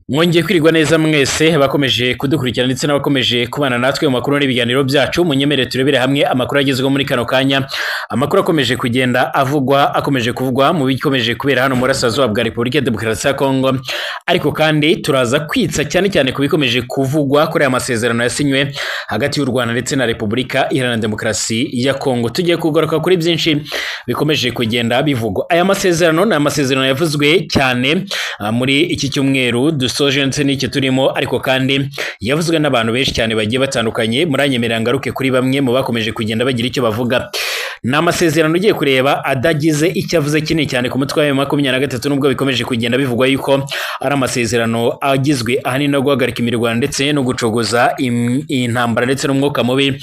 Mwongeye kwirigwa neza mwese bakomeje kudukurikirana ndetse n'abakomeje kubana natwe mu makuru n'ibiganiro byacu. Munyemere turebere hamwe amakuru agezweho muri kano kanya, amakuru akomeje kugenda akomeje kuvugwa mu bikomeje kubera hano mu burasirazuba bwa Repubulika ya Demokarasi ya Kongo, ariko kandi turaza kwitsa cyane ku bikomeje kuvugwa kuri aya masezerano yasinywe hagati y'u Rwanda ndetse na Repubulika Iharanira Demokarasi ya Kongo. Tugiye kugaruka kuri byinshi bikomeje kugenda bivugwa. Aya masezerano ni amasezerano yavuzwe cyane muri iki cyumweru dusoje ndetse n'iki turimo, ariko kandi yavuzwe n'abantu benshi cyane bagiye batandukanye. Muranyemerera ngaruke kuri bamwe mu bakomeje kugenda bagira icyo bavuga. Ni amasezerano ugiye kureba adagize icyo avuze kinini cyane ku mutwe wa 23, nubwo bikomeje kugenda bivugwa yuko ari amasezerano agizwe ahanini no guhagarika imirwano ndetse no gucogoza intambara ndetse n'umwuka mubi.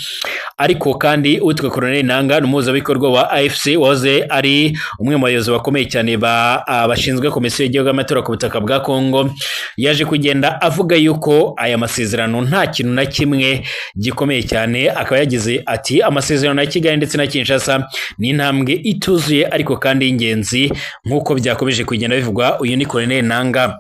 Ariko kandi utwe Colonel Nanga n'umuhuzabikorwa wa AFC wahoze ari umwe mu bayobozi bakomeye cyane bashinzwe komisiyo y'igihugu y'amatora ku butaka bwa Kongo, yaje kugenda avuga yuko aya masezerano nta kintu na kimwe gikomeye cyane. Akaba yagize ati amasezerano ya Kigali ndetse na Kinshasa ni intambwe ituzuye ariko kandi y'ingenzi nk'uko byakomeje kugenda bivugwa. Uyu ni Colonel Nanga.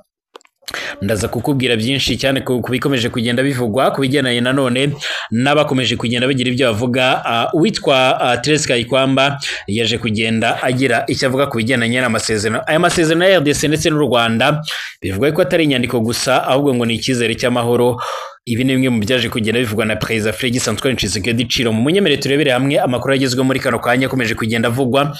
Ndaza kukubwira byinshi cyane ku bikomeje kugenda bivugwa ku bijyanye nanone n'abakomeje kugenda bagira ibyo bavuga. Uwitwa Therese Kayikwamba yaje kugenda agira icyo avuga ku bijyanye n'amasezerano. Aya masezerano ya RDC ndetse n'u Rwanda bivugwa ko atari inyandiko gusa, ahubwo ngo ni icyizere cy'amahoro. Ibi ni bimwe mu byaje kugenda bivugwa na Perezida Félix Antoine Tshisekedi Tshilombo. Munyemere turebere hamwe amakuru agezweho muri kano kanya akomeje kugenda avugwa.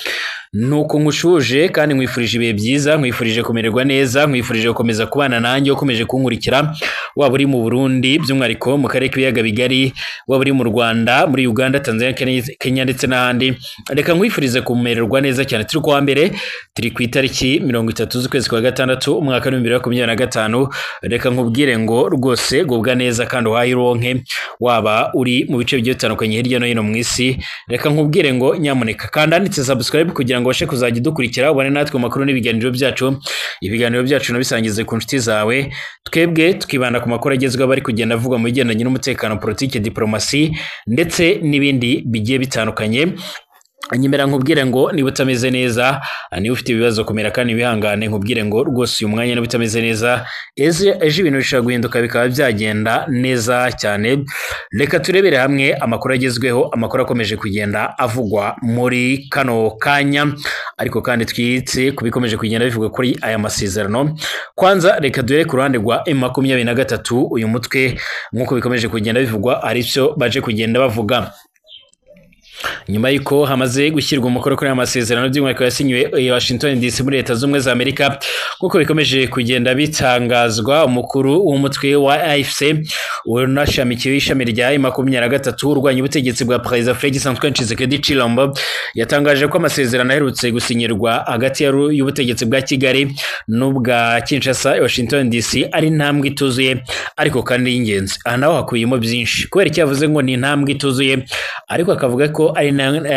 Nuko nkushuje kandi nkwifurije ibihe byiza, nkwifurije kumererwa neza, nkwifurije gukomeza kubana nanjye ukomeje kunkurikira, waba uri mu Burundi by'umwihariko mu karere k'ibiyaga bigari, waba uri mu Rwanda, muri Uganda, Tanzania, Kenya ndetse n'ahandi. Reka nkwifurize kumererwa neza cyane. Turi kuwa mbere, turi ku itariki 30 z'ukwezi kwa gatandatu umwaka wa 2025. Reka nkubwire ngo rwose gubwa neza kandi uhayironke, waba uri mu bice bigiye bitandukanye hirya no hino mu isi. Reka nkubwire ngo nyamuneka kanda handitse subscribe kugira ngo bashe kuzajya dukurikira ubone natwe mu makuru n'ibiganiro byacu. Ibiganiro byacu nabisangize ku nshuti zawe. Twebwe tukibanda ku makuru agezweho bari kugenda avugwa mu bigendanye n'umutekano, politike, diplomasi ndetse n'ibindi bigiye bitandukanye. Nyemera nkubwire ngo niba utameze neza, niba ufite ibibazo komera kandi bihangane, nkubwire ngo rwose uyu mwanya niba utameze neza, ejo ibintu bishobora guhinduka bikaba byagenda neza cyane. Reka turebere hamwe amakuru agezweho, amakuru akomeje kugenda avugwa muri kano kanya, ariko kandi twitse kubikomeje kugenda bivugwa kuri aya masezerano. Kwanza reka duhere ku ruhande rwa M23. Uyu mutwe nk'uko bikomeje kugenda bivugwa aricyo baje kugenda bavuga nyuma y'uko hamaze gushyirwa umukono kuri aya masezerano by'umwihariko yasinywe i Washington DC muri Leta Zunze za Amerika. Kuko bikomeje kugenda bitangazwa, umukuru w'umutwe wa AFC unashamikiye ishami rya M23 urwanya ubutegetsi bwa Perezida Félix Antoine Tshisekedi Tshilombo yatangaje ko amasezerano aherutse gusinyirwa hagati y'ubutegetsi bwa Kigali n'ubwa Kinshasa i Washington DC ari intambwe ituzuye ariko kandi y'ingenzi. Aha naho hakuyemo byinshi kubera icyo yavuze ngo ni intambwe ituzuye, ariko akavuga ko ari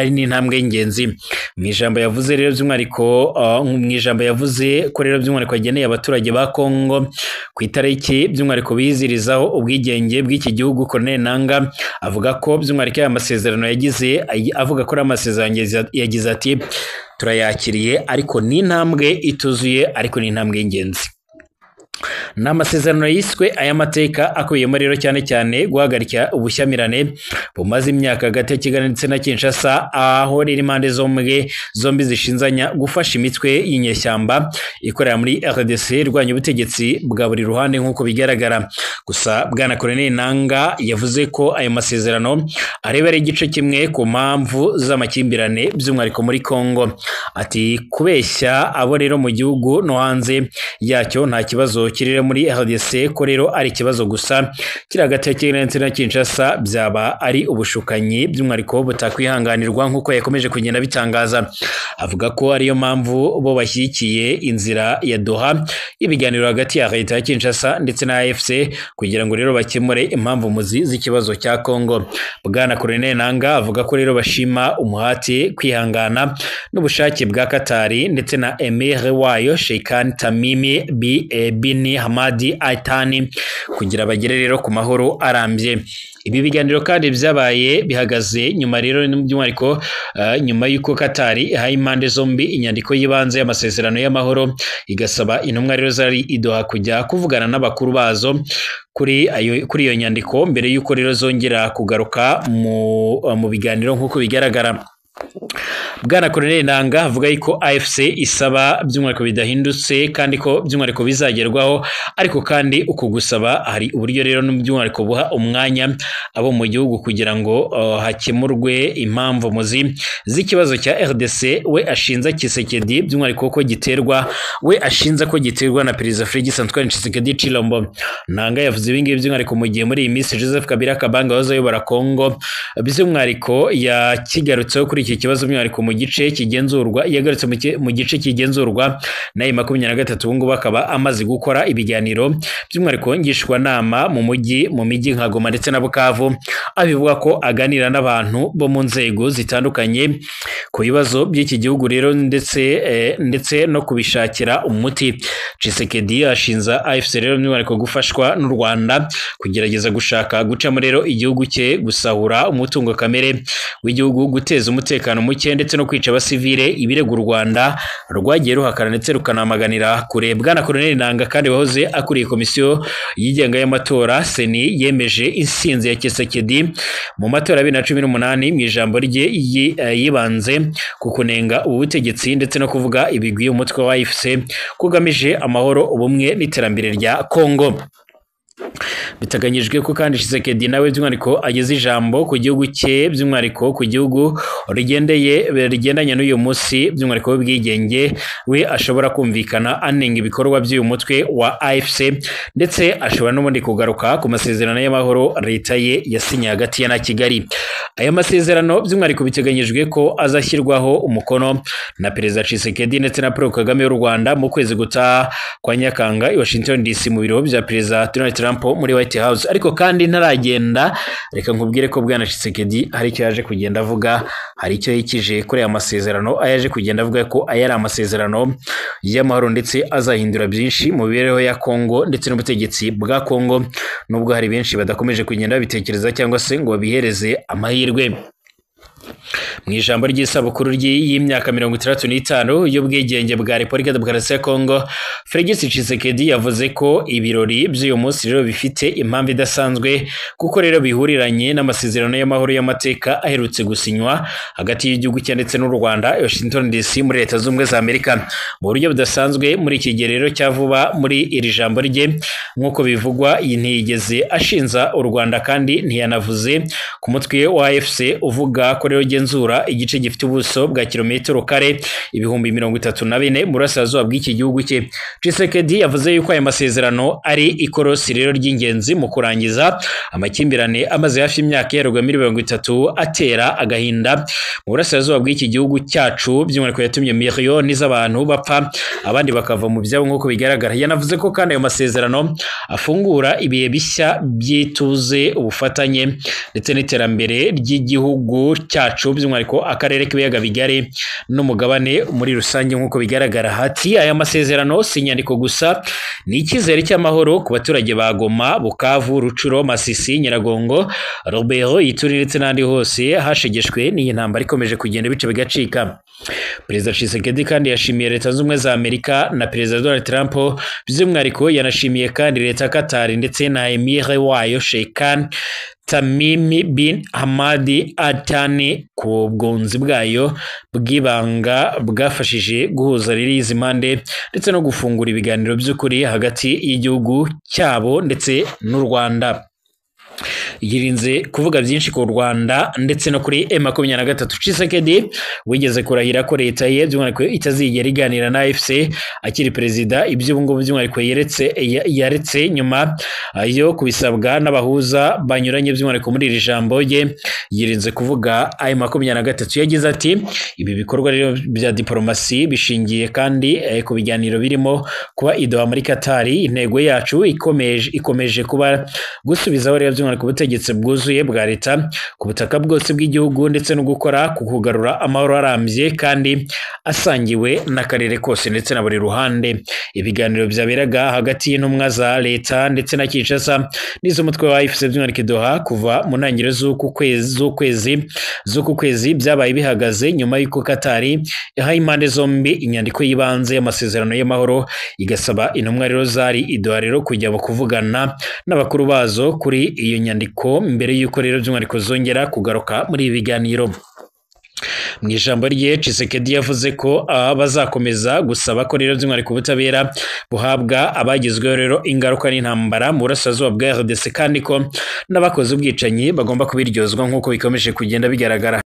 n'intambwe y'ingenzi. Mu ijambo yavuze rero by'umwihariko yageneye abaturage ba Kongo ku itariki by'umwihariko bizirizaho ubwigenge bw'iki gihugu, Colonel Nanga avuga ko by'umwihariko aya masezerano avuga ko ari amasezerano yagize ati turayakiriye ariko ni intambwe ituzuye ariko ni intambwe y'ingenzi. Ni amasezerano yiswe aya mateka akubiyemo rero cyane guhagarika ubushyamirane bumaze imyaka hagati ya Kigali ndetse na Kinshasa, aho rero impande zombi zishinzanya gufasha imitwe y'inyeshyamba ikorera muri RDC irwanya ubutegetsi bwa buri ruhande nk'uko bigaragara. Gusa bwana Colonel Nanga yavuze ko ayo masezerano arebera igice kimwe ku mpamvu z'amakimbirane by'umwihariko muri Kongo. Ati kubeshya abo rero mu gihugu no hanze yacyo nta kibazo kirire muri RDC, ko rero ari ikibazo gusa kiri hagati ya Kigali ndetse na Kinshasa byaba ari ubushukanyi by'umwihariko butakwihanganirwa nk'uko yakomeje kugenda bitangaza. Avuga ko ariyo mpamvu bo bashyigikiye inzira ya Doha ibiganiro hagati ya leta ya Kinshasa ndetse na AFC kugira ngo rero bakemure impamvu muzi z'ikibazo cya Kongo. Bwana Colonel Nanga avuga ko rero bashima umuhati, kwihangana n'ubushake bwa Katari ndetse na Emir wayo Sheikh Tamimi bin bin Hamadi Al-Thani kugira bagere rero ku mahoro arambye. Ibi biganiro kandi byabaye bihagaze nyuma rero by'umwihariko nyuma y'uko Qatar ihaye impande zombi inyandiko y'ibanze y'amasezerano y'amahoro, igasaba intumwa rero zari idoha kujya kuvugana n'abakuru bazo kuri iyo nyandiko mbere y'uko rero zongera kugaruka mu biganiro nk'uko bigaragara. Bwana Colonel Nanga avuga yuko AFC isaba by'umwihariko bidahindutse kandi ko by'umwihariko bizagerwaho, ariko kandi uko gusaba hari uburyo rero by'umwihariko buha umwanya abo mu gihugu kugira ngo hakemurwe impamvu muzi z'ikibazo cya RDC. We ashinza Tshisekedi by'umwihariko ko giterwa na Perezida Félix Antoine Tshisekedi Tshilombo. Nanga yavuze ibingibi by'umwihariko mu gihe muri iyi minsi Joseph Kabila Kabanga wazayobora Congo by'umwihariko yakigarutseho kuri iki kibazo by'umwihariko mu gice kigenzurwa, yagarutse mu gice kigenzurwa na M23. Ubu ngubu akaba amaze gukora ibiganiro by'umwihariko ngishwanama mu mijyi nka Goma ndetse na Bukavu, abivuga ko aganira n'abantu bo mu nzego zitandukanye ku bibazo by'iki gihugu rero ndetse no kubishakira umuti. Tshisekedi ashinza AFC rero by'umwihariko gufashwa n'u Rwanda kugerageza gucamo rero igihugu cye, gusahura umutungo kamere w'igihugu, guteza umutekano muke ndetse no kwica abasivile, ibirego u Rwanda rwagiye ruhakana ndetse rukanamaganira kure. Bwana Colonel Nanga kandi wahoze akuriye komisiyo yigenga y'amatora Seni yemeje insinzi ya Tshisekedi mu matora ya 2018 mu ijambo rye yibanze ku kunenga ubutegetsi ndetse no kuvuga ibigwi umutwe wa AFC kugamije amahoro, ubumwe n'iterambere rya Kongo. Bitaganyijwe ko kandi Tshisekedi nawe by'umwihariko ageze ijambo ku gihugu cye, by'umwihariko ku gihugu rigendanye n'uyu munsi by'umwihariko w'ubwigenge, we ashobora kumvikana anenga ibikorwa by'uyu mutwe wa AFC ndetse ashobora n'ubundi kugaruka ku masezerano y'amahoro leta ye yasinye hagati ya na Kigali. Aya masezerano by'umwihariko biteganyijwe ko azashyirwaho umukono na Perezida Tshisekedi ndetse na Paul Kagame w'u Rwanda mu kwezi gutaha kwa Nyakanga i Washington DC mu biro bya Perezida Donald Trump muri White House. Ariko kandi ntaragenda, reka nkubwire ko Bwana Tshisekedi hari icyo yaje kugenda avuga, hari icyo yikije kuri aya masezerano, ayaje kugenda avuga ko aya ari amasezerano y'amahoro ndetse azahindura byinshi mu mibereho ya Kongo ndetse n'ubutegetsi bwa Kongo, nubwo hari benshi badakomeje kugenda babitekereza cyangwa se ngo babihereze amahirwe. Mu ijambo ry'isabukuru y'imyaka 65 y'ubwigenge bwa Repubulika ya Demokarasi ya Kongo, Félix Tshisekedi yavuze ko ibirori by'uyu munsi rero bifite impamvu idasanzwe kuko rero bihuriranye n'amasezerano y'amahoro y'amateka aherutse gusinywa hagati y'igihugu cye ndetse n'u Rwanda, Washington DC muri Leta Zunze za Amerika. Mu buryo budasanzwe muri iki gihe rero cyavuba muri iri jambo rye nk'uko bivugwa, ntiyigeze ashinza u Rwanda kandi ntiyanavuze ku mutwe wa AFC uvuga ko rero genzura igice gifite ubuso bwa kilometero kare 34,000 mu burasirazuba bw'iki gihugu cye. Tshisekedi yavuze yuko aya masezerano ari ikorosi rero ry'ingenzi mu kurangiza amakimbirane amaze hafi imyaka yarugwa 30 atera agahinda mu burasirazuba bw'iki gihugu cyacu, by'umwihariko yatumye miliyoni z'abantu bapfa abandi bakava mu byabo nk'uko bigaragara. Yanavuze ko kandi ayo masezerano afungura ibihe bishya by'ituze, ubufatanye ndetse n'iterambere ry'igihugu cyacu, by'umwihariko akarere k'ibiyaga bigari n'umugabane muri rusange nk'uko bigaragara. Hati aya masezerano si inyandiko gusa, ni icyizere cy'amahoro ku baturage ba Goma, Bukavu, Rucuro, Masisi, Nyiragongo, Robero, Ituri ndetse n'andi hose hashegeshwe n'iyi ntambara ikomeje kugenda bice bigacika. Perezida Tshisekedi kandi yashimiye Leta Zunze Ubumwe za Amerika na Perezida Donald Trump, by'umwihariko yanashimiye kandi Leta ya Qatar ndetse na Emir wayo Sheikh Tamim bin Hamadi Al-Thani ku bwunzi bwayo bw'ibanga bwafashije guhuza riri izi mpande ndetse no gufungura ibiganiro by'ukuri hagati y'igihugu cyabo ndetse n'u Rwanda. Yirinze kuvuga byinshi ku Rwanda ndetse no kuri M23. Tshisekedi wigeze kurahira ko leta ye by'umwihariko itazigera iganira na AFC akiri perezida, ibyo ubungubu by'umwihariko yaretse nyuma yo kubisabwa n'abahuza banyuranye by'umwihariko muri iri jambo rye. Yirinze kuvuga M23. Yagize ati ibi bikorwa rero bya diplomasi bishingiye kandi ku biganiro birimo kuba idoha muri Qatar. Intego yacu ikomeje kuba gusubizaho rero by'umwihariko ubutegetsi ubutegetsi bwuzuye bwa leta ku butaka bwose bw'igihugu ndetse no gukora ku kugarura amahoro arambye kandi asangiwe n'akarere kose ndetse na buri ruhande. Ibiganiro byaberaga hagati y'intumwa za leta ndetse na Kinshasa n'iz'umutwe wa AFC by'umwihariko Doha kuva mu ntangiriro z'uku kwezi byabaye bihagaze nyuma y'uko Katari yahaye impande zombi inyandiko y'ibanze y'amasezerano y'amahoro, igasaba intumwa rero zari i Doha rero kujya kuvugana n'abakuru bazo kuri iyo nyandiko mbere y'uko rero by'umwihariko zongera kugaruka muri ibi biganiro. Mu ijambo rye Tshisekedi yavuze ko bazakomeza gusaba ko rero by'umwihariko ubutabera buhabwa abagizweho rero ingaruka n'intambara mu burasirazuba bwa RDC kandi ko n'abakoze ubwicanyi bagomba kubiryozwa nk'uko bikomeje kugenda bigaragara.